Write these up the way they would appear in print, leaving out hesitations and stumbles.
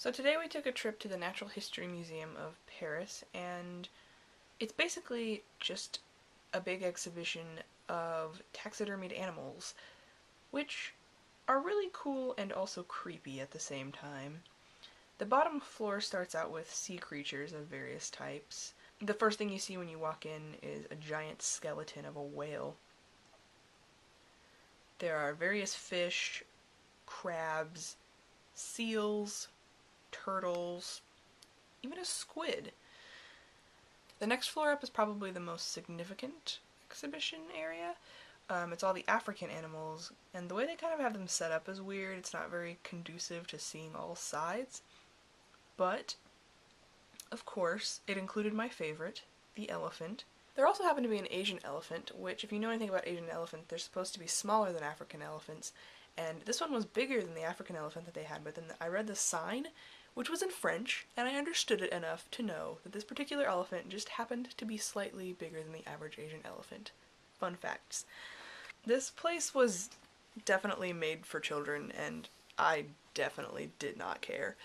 So today we took a trip to the Natural History Museum of Paris, and it's basically just a big exhibition of taxidermied animals, which are really cool and also creepy at the same time. The bottom floor starts out with sea creatures of various types. The first thing you see when you walk in is a giant skeleton of a whale. There are various fish, crabs, seals, turtles, even a squid. The next floor up is probably the most significant exhibition area. It's all the African animals, and the way they kind of have them set up is weird. It's not very conducive to seeing all sides. But, of course, it included my favorite, the elephant. There also happened to be an Asian elephant, which, if you know anything about Asian elephants, they're supposed to be smaller than African elephants. And this one was bigger than the African elephant that they had, but then I read the sign, which was in French, and I understood it enough to know that this particular elephant just happened to be slightly bigger than the average Asian elephant. Fun facts. This place was definitely made for children, and I definitely did not care.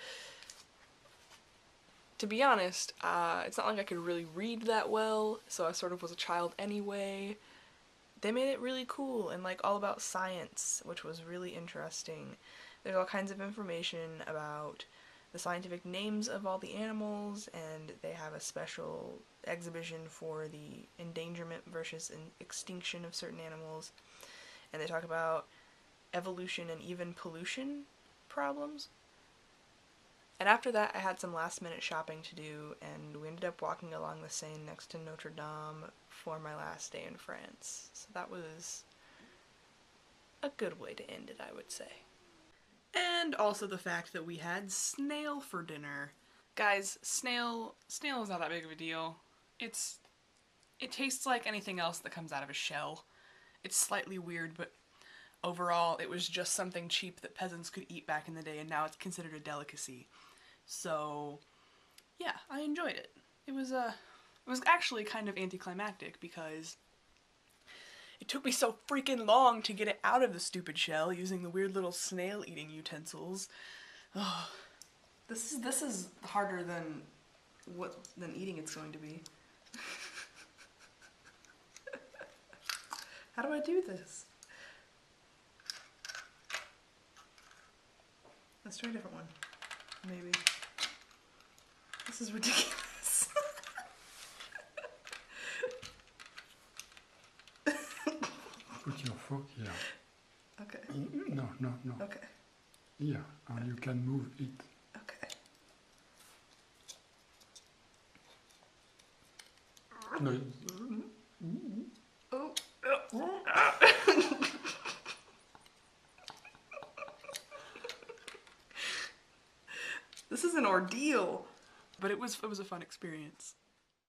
To be honest, it's not like I could really read that well, so I sort of was a child anyway. They made it really cool and like all about science, which was really interesting. There's all kinds of information about the scientific names of all the animals, and they have a special exhibition for the endangerment versus extinction of certain animals. And they talk about evolution and even pollution problems. And after that, I had some last minute shopping to do, and we ended up walking along the Seine next to Notre Dame for my last day in France. So that was a good way to end it, I would say. And also the fact that we had snail for dinner. Guys, snail is not that big of a deal. It tastes like anything else that comes out of a shell. It's slightly weird, but overall it was just something cheap that peasants could eat back in the day, and now it's considered a delicacy. So, yeah, I enjoyed it. It was actually kind of anticlimactic because it took me so freaking long to get it out of the stupid shell using the weird little snail eating utensils. Oh, this is harder than eating it's going to be. How do I do this? Let's try a different one. Maybe. This is ridiculous. Put your fork here. Okay. No. Okay. Here, and you can move it. Okay. No. Oh. This is an ordeal. But it was a fun experience.